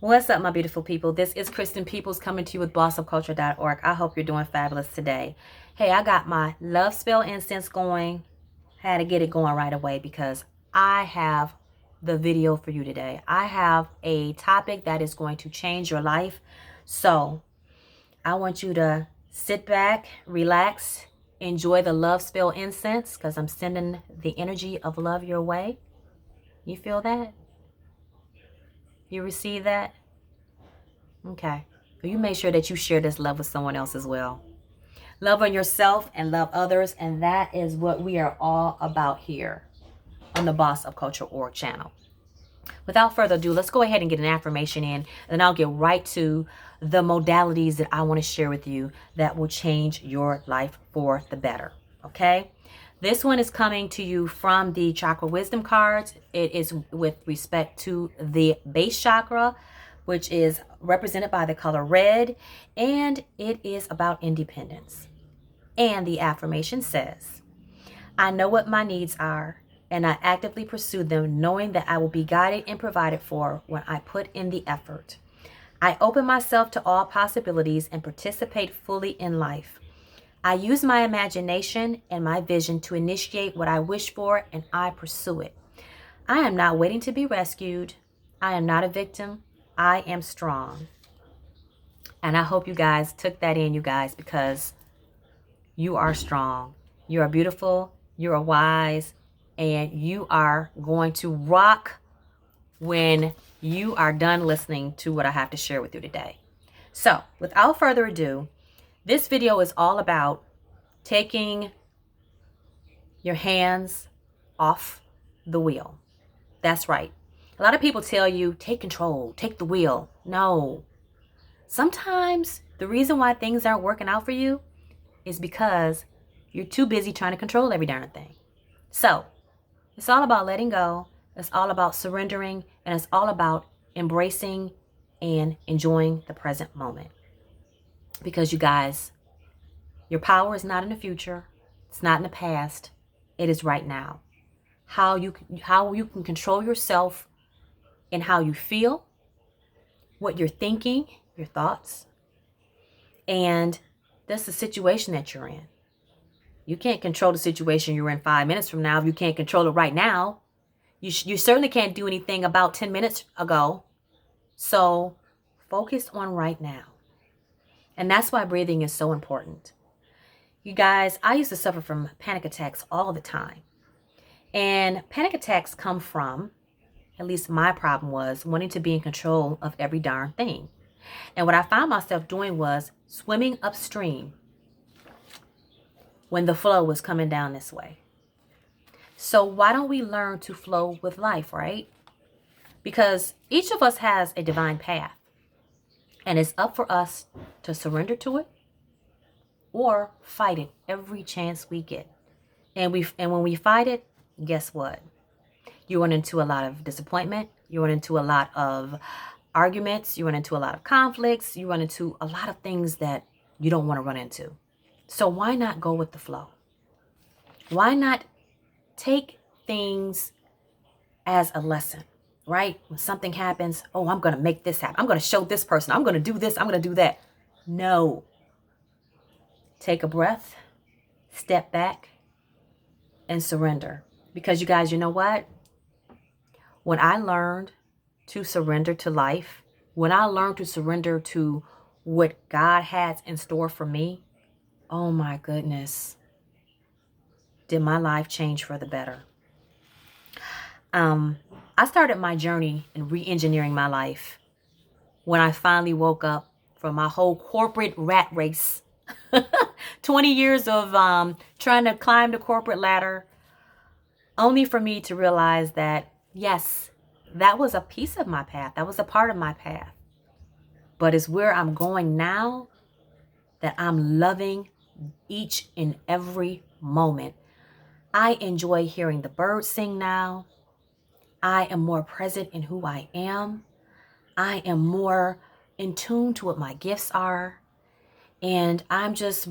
What's up, my beautiful people? This is Christin Peoples coming to you with bossofculture.org. I hope you're doing fabulous today. Hey, I got my love spell incense going. Had to get it going right away because I have the video for you today. I have a topic that is going to change your life. So I want you to sit back, relax, enjoy the love spell incense because I'm sending the energy of love your way. You feel that? You receive that? Okay. So you make sure that you share this love with someone else as well. Love on yourself and love others. And that is what we are all about here on the Boss of Culture Org channel. Without further ado, let's go ahead and get an affirmation in. And then I'll get right to the modalities that I want to share with you that will change your life for the better. Okay. This one is coming to you from the Chakra Wisdom cards. It is with respect to the base chakra, which is represented by the color red, and it is about independence. And the affirmation says, I know what my needs are, and I actively pursue them, knowing that I will be guided and provided for when I put in the effort. I open myself to all possibilities and participate fully in life. I use my imagination and my vision to initiate what I wish for, and I pursue it. I am not waiting to be rescued. I am not a victim. I am strong. And I hope you guys took that in, you guys, because you are strong. You are beautiful. You are wise. And you are going to rock when you are done listening to what I have to share with you today. So without further ado, this video is all about taking your hands off the wheel. That's right. A lot of people tell you, take control, take the wheel. No. Sometimes the reason why things aren't working out for you is because you're too busy trying to control every darn thing. So it's all about letting go. It's all about surrendering. And it's all about embracing and enjoying the present moment. Because you guys, your power is not in the future. It's not in the past. It is right now. How you can control yourself and how you feel, what you're thinking, your thoughts, and that's the situation that you're in. You can't control the situation you're in 5 minutes from now if you can't control it right now. You certainly can't do anything about 10 minutes ago. So focus on right now. And that's why breathing is so important. You guys, I used to suffer from panic attacks all the time. And panic attacks come from, at least my problem was, wanting to be in control of every darn thing. And what I found myself doing was swimming upstream when the flow was coming down this way. So why don't we learn to flow with life, right? Because each of us has a divine path. And it's up for us to surrender to it or fight it every chance we get. And when we fight it, guess what? You run into a lot of disappointment. You run into a lot of arguments. You run into a lot of conflicts. You run into a lot of things that you don't want to run into. So why not go with the flow? Why not take things as a lesson, right? When something happens, oh, I'm going to make this happen. I'm going to show this person. I'm going to do this. I'm going to do that. No. Take a breath, step back, and surrender. Because you guys, you know what? When I learned to surrender to life, when I learned to surrender to what God has in store for me, oh my goodness, did my life change for the better. I started my journey in re-engineering my life when I finally woke up from my whole corporate rat race. 20 years of trying to climb the corporate ladder, only for me to realize that, yes, that was a piece of my path. That was a part of my path. But it's where I'm going now that I'm loving each and every moment. I enjoy hearing the birds sing now. I am more present in who I am. I am more in tune to what my gifts are. And I'm just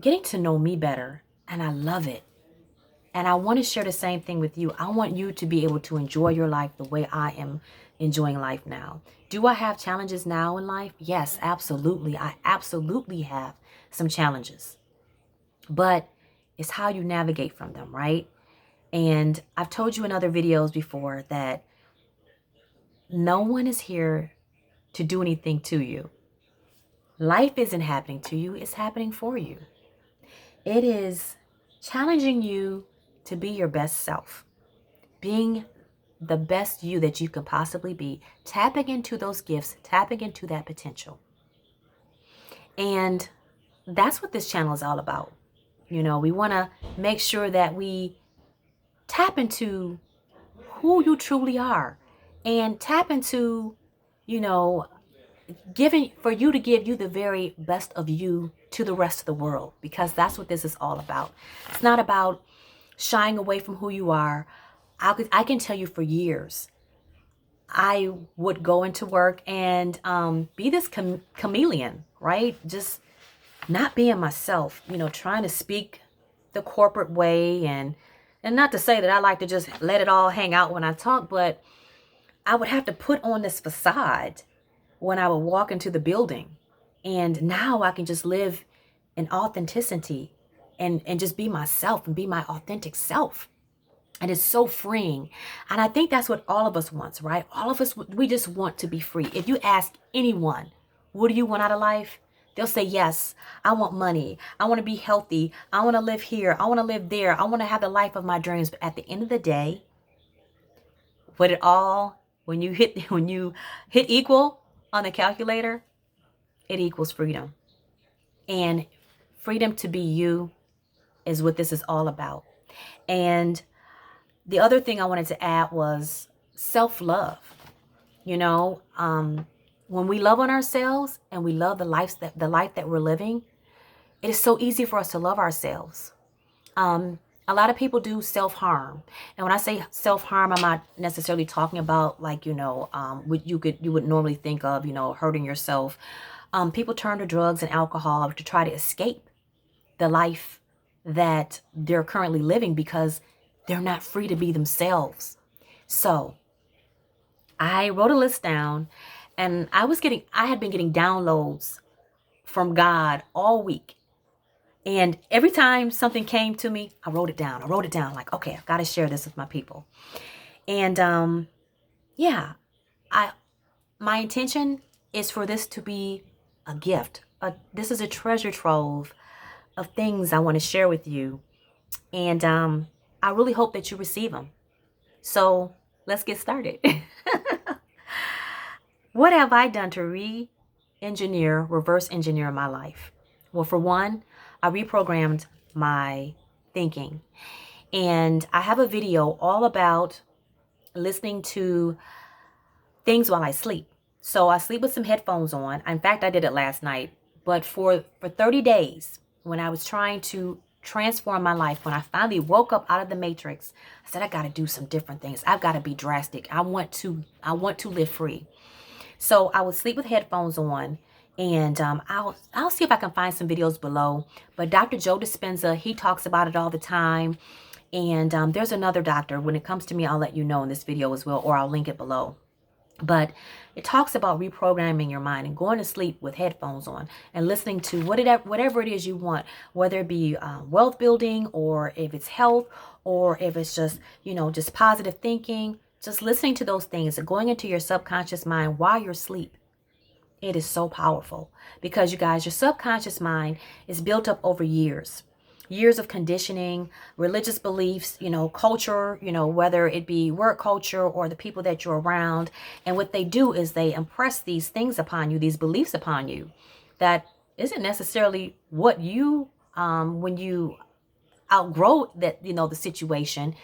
getting to know me better. And I love it. And I want to share the same thing with you. I want you to be able to enjoy your life the way I am enjoying life now. Do I have challenges now in life? Yes, absolutely. I absolutely have some challenges. But it's how you navigate from them, right? And I've told you in other videos before that no one is here to do anything to you. Life isn't happening to you, it's happening for you. It is challenging you to be your best self, being the best you that you can possibly be, tapping into those gifts, tapping into that potential. And that's what this channel is all about. You know, we want to make sure that we tap into who you truly are and tap into, you know, for you to give you the very best of you to the rest of the world, because that's what this is all about. It's not about shying away from who you are. I can tell you for years, I would go into work and be this chameleon, right? Just not being myself, you know, trying to speak the corporate way, and not to say that I like to just let it all hang out when I talk, but I would have to put on this facade when I would walk into the building. And now I can just live in authenticity and just be myself and be my authentic self. And it's so freeing. And I think that's what all of us wants, right? All of us, we just want to be free. If you ask anyone, what do you want out of life? They'll say, yes, I want money. I want to be healthy. I want to live here. I want to live there. I want to have the life of my dreams. But at the end of the day, when you hit equal on the calculator, it equals freedom. And freedom to be you is what this is all about. And the other thing I wanted to add was self-love. You know, when we love on ourselves and we love the life that we're living, it is so easy for us to love ourselves. A lot of people do self-harm. And when I say self-harm, I'm not necessarily talking about, like, you know, what you would normally think of, you know, hurting yourself. People turn to drugs and alcohol to try to escape the life that they're currently living because they're not free to be themselves. So I wrote a list down, and I had been getting downloads from God all week. And every time something came to me, I wrote it down. Like, okay, I've got to share this with my people. And yeah, my intention is for this to be a gift. This is a treasure trove of things I want to share with you. And I really hope that you receive them. So let's get started. What have I done to reverse engineer my life? Well, for one, I reprogrammed my thinking. And I have a video all about listening to things while I sleep. So I sleep with some headphones on. In fact, I did it last night. But for 30 days, when I was trying to transform my life, when I finally woke up out of the matrix, I said, I got to do some different things. I've got to be drastic. I want to live free. So I would sleep with headphones on. And I'll see if I can find some videos below. But Dr. Joe Dispenza, he talks about it all the time. And there's another doctor. When it comes to me, I'll let you know in this video as well, or I'll link it below. But it talks about reprogramming your mind and going to sleep with headphones on and listening to whatever it is you want, whether it be wealth building, or if it's health, or if it's just, you know, just positive thinking. Just listening to those things and going into your subconscious mind while you're asleep. It is so powerful because, you guys, your subconscious mind is built up over years of conditioning, religious beliefs, you know, culture, you know, whether it be work culture or the people that you're around. And what they do is they impress these things upon you, these beliefs upon you, that isn't necessarily what you, when you outgrow that, you know, the situation,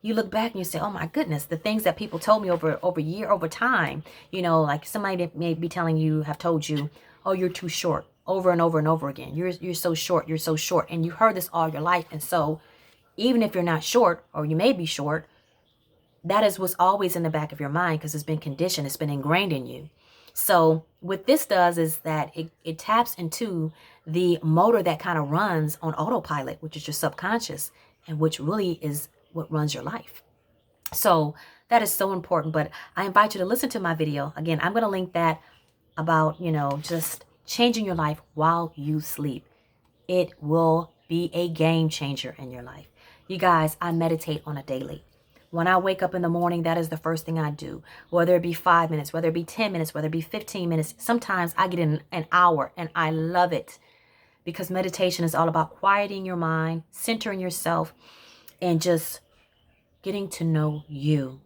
you look back and you say, oh my goodness, the things that people told me over time, you know, like somebody may be telling you, have told you, oh, you're too short, over and over and over again. You're so short, you're so short. And you heard this all your life. And so even if you're not short, or you may be short, that is what's always in the back of your mind because it's been conditioned, it's been ingrained in you. So what this does is that it taps into the motor that kind of runs on autopilot, which is your subconscious, and which really is what runs your life. So That is so important. But I invite you to listen to my video. Again, I'm going to link that about, just changing your life while you sleep. It will be a game changer in your life. You guys, I meditate on a daily. When I wake up in the morning, that is the first thing I do. Whether it be 5 minutes, whether it be 10 minutes, whether it be 15 minutes. Sometimes I get in an hour and I love it, because meditation is all about quieting your mind, centering yourself, and just getting to know you,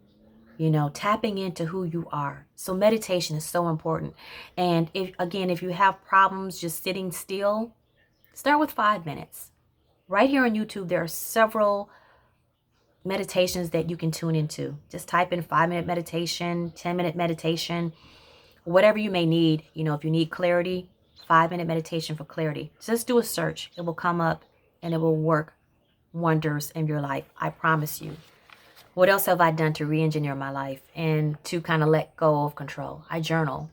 tapping into who you are. So meditation is so important. And if you have problems just sitting still, start with 5 minutes. Right here on YouTube, there are several meditations that you can tune into. Just type in 5-minute meditation, 10-minute meditation, whatever you may need. If you need clarity, 5-minute meditation for clarity. Just do a search. It will come up and it will work wonders in your life. I promise you. What else have I done to re-engineer my life and to kind of let go of control? I journal.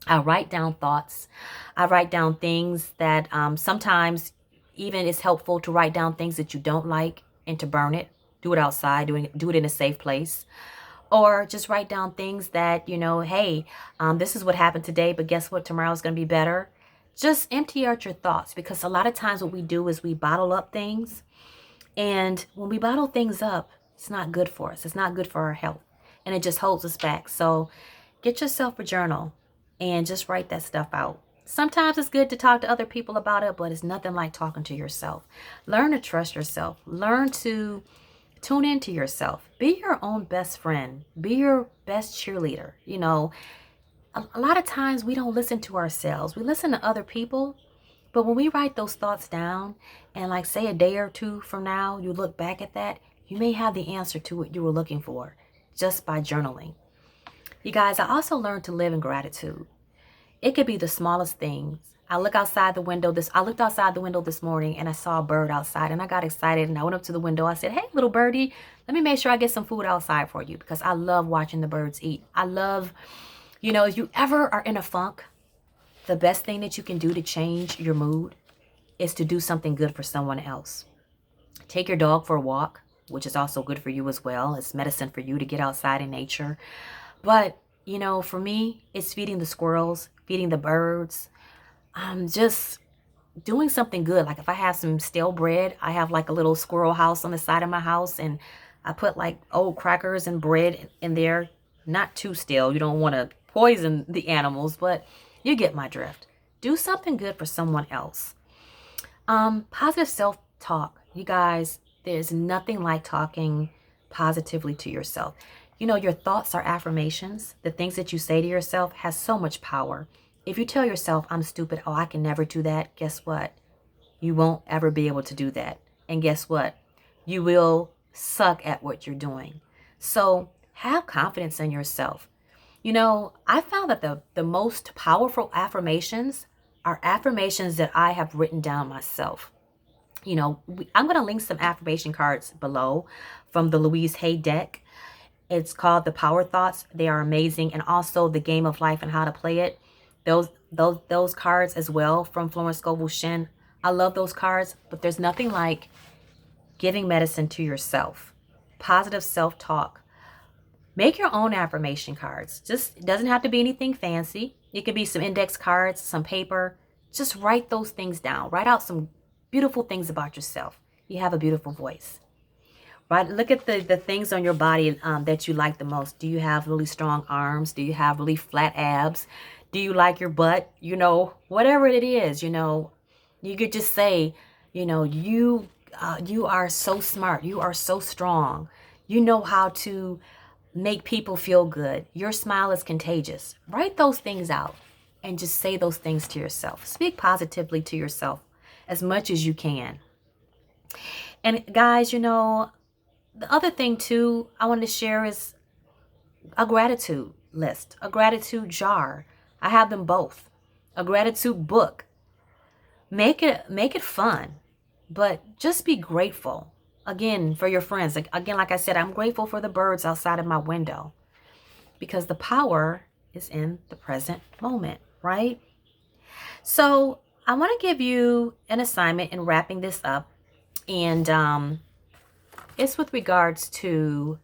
I write down thoughts. I write down things that sometimes even it's helpful to write down things that you don't like and to burn it. Do it outside. Do it in a safe place. Or just write down things that, hey, this is what happened today, but guess what? Tomorrow's going to be better. Just empty out your thoughts, because a lot of times what we do is we bottle up things. And when we bottle things up, it's not good for us. It's not good for our health. And it just holds us back. So get yourself a journal and just write that stuff out. Sometimes it's good to talk to other people about it, but it's nothing like talking to yourself. Learn to trust yourself. Learn to tune into yourself. Be your own best friend. Be your best cheerleader. A lot of times we don't listen to ourselves. We listen to other people. But when we write those thoughts down and like say a day or two from now, you look back at that, you may have the answer to what you were looking for just by journaling. You guys, I also learned to live in gratitude. It could be the smallest things. I looked outside the window this morning and I saw a bird outside and I got excited and I went up to the window. I said, hey, little birdie, let me make sure I get some food outside for you, because I love watching the birds eat. I love, if you ever are in a funk, the best thing that you can do to change your mood is to do something good for someone else. Take your dog for a walk, which is also good for you as well. It's medicine for you to get outside in nature. But, for me, it's feeding the squirrels, feeding the birds, just doing something good. Like if I have some stale bread, I have like a little squirrel house on the side of my house, and I put like old crackers and bread in there. Not too stale. You don't want to poison the animals, but you get my drift. Do something good for someone else. Positive self-talk. You guys, there's nothing like talking positively to yourself. Your thoughts are affirmations. The things that you say to yourself has so much power. If you tell yourself, I'm stupid, I can never do that, guess what? You won't ever be able to do that. And guess what? You will suck at what you're doing. So have confidence in yourself. I found that the most powerful affirmations are affirmations that I have written down myself. I'm going to link some affirmation cards below from the Louise Hay deck. It's called The Power Thoughts. They are amazing. And also The Game of Life and How to Play It. Those cards as well from Florence Scovel Shinn. I love those cards, but there's nothing like giving medicine to yourself. Positive self-talk. Make your own affirmation cards. It doesn't have to be anything fancy. It could be some index cards, some paper. Just write those things down. Write out some beautiful things about yourself. You have a beautiful voice. Right? Look at the things on your body that you like the most. Do you have really strong arms? Do you have really flat abs? Do you like your butt? Whatever it is, you could just say, you are so smart. You are so strong. You know how to make people feel good. Your smile is contagious. Write those things out and just say those things to yourself. Speak positively to yourself as much as you can. And guys, the other thing too I want to share is a gratitude list, a gratitude jar. I have them both. A gratitude book. Make it fun, but just be grateful. Again, for your friends. Again, like I said, I'm grateful for the birds outside of my window, because the power is in the present moment, right? So I want to give you an assignment in wrapping this up, and it's with regards to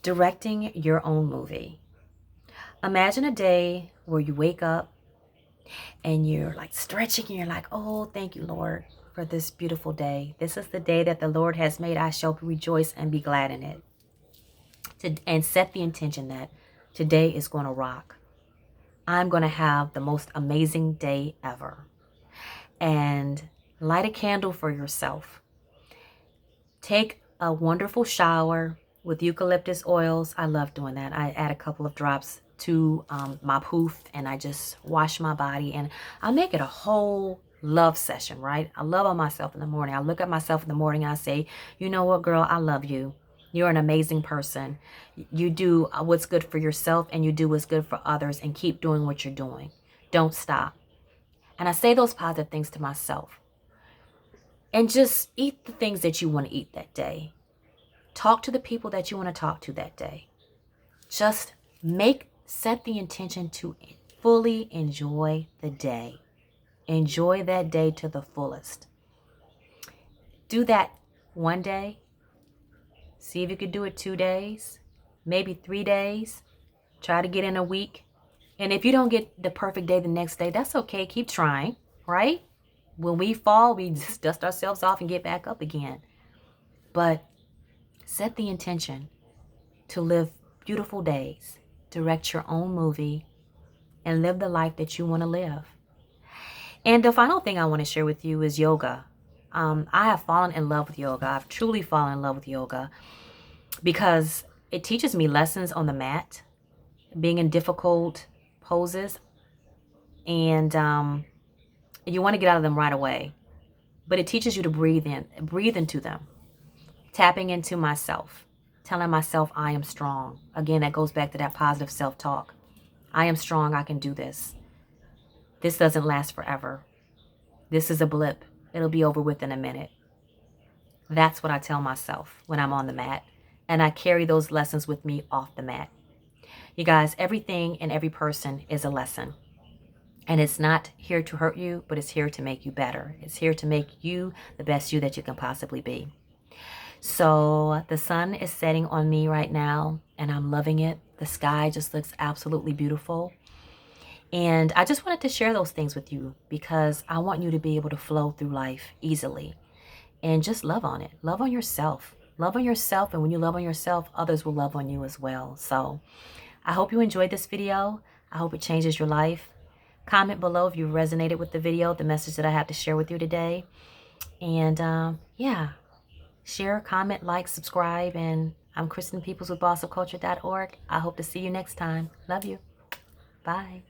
Directing your own movie. Imagine a day where you wake up and you're like stretching and you're like, oh, thank you, Lord, for this beautiful day. This is the day that the Lord has made. I shall rejoice and be glad in it. And set the intention that today is going to rock. I'm going to have the most amazing day ever. And light a candle for yourself. Take a wonderful shower with eucalyptus oils. I love doing that. I add a couple of drops to my poof and I just wash my body, and I make it a whole love session, right? I love on myself in the morning. I look at myself in the morning and I say, you know what, girl, I love you. You're an amazing person. You do what's good for yourself and you do what's good for others, and keep doing what you're doing. Don't stop. And I say those positive things to myself. And just eat the things that you want to eat that day. Talk to the people that you want to talk to that day. Just set the intention to fully enjoy the day. Enjoy that day to the fullest. Do that one day. See if you could do it 2 days, maybe 3 days. Try to get in a week. And if you don't get the perfect day the next day, that's okay. Keep trying, right? When we fall, we just dust ourselves off and get back up again. But set the intention to live beautiful days. Direct your own movie and live the life that you want to live. And the final thing I want to share with you is yoga. I have fallen in love with yoga. I've truly fallen in love with yoga because it teaches me lessons on the mat, being in difficult poses, and you want to get out of them right away. But it teaches you to breathe into them, tapping into myself, telling myself I am strong. Again, that goes back to that positive self-talk. I am strong. I can do this. This doesn't last forever. This is a blip. It'll be over within a minute. That's what I tell myself when I'm on the mat. And I carry those lessons with me off the mat. You guys, everything and every person is a lesson. And it's not here to hurt you, but it's here to make you better. It's here to make you the best you that you can possibly be. So the sun is setting on me right now, and I'm loving it. The sky just looks absolutely beautiful. And I just wanted to share those things with you because I want you to be able to flow through life easily and just love on it. Love on yourself. Love on yourself. And when you love on yourself, others will love on you as well. So I hope you enjoyed this video. I hope it changes your life. Comment below if you resonated with the video, the message that I had to share with you today. And yeah, share, comment, like, subscribe. And I'm Christin Peoples with bossofculture.org. I hope to see you next time. Love you. Bye.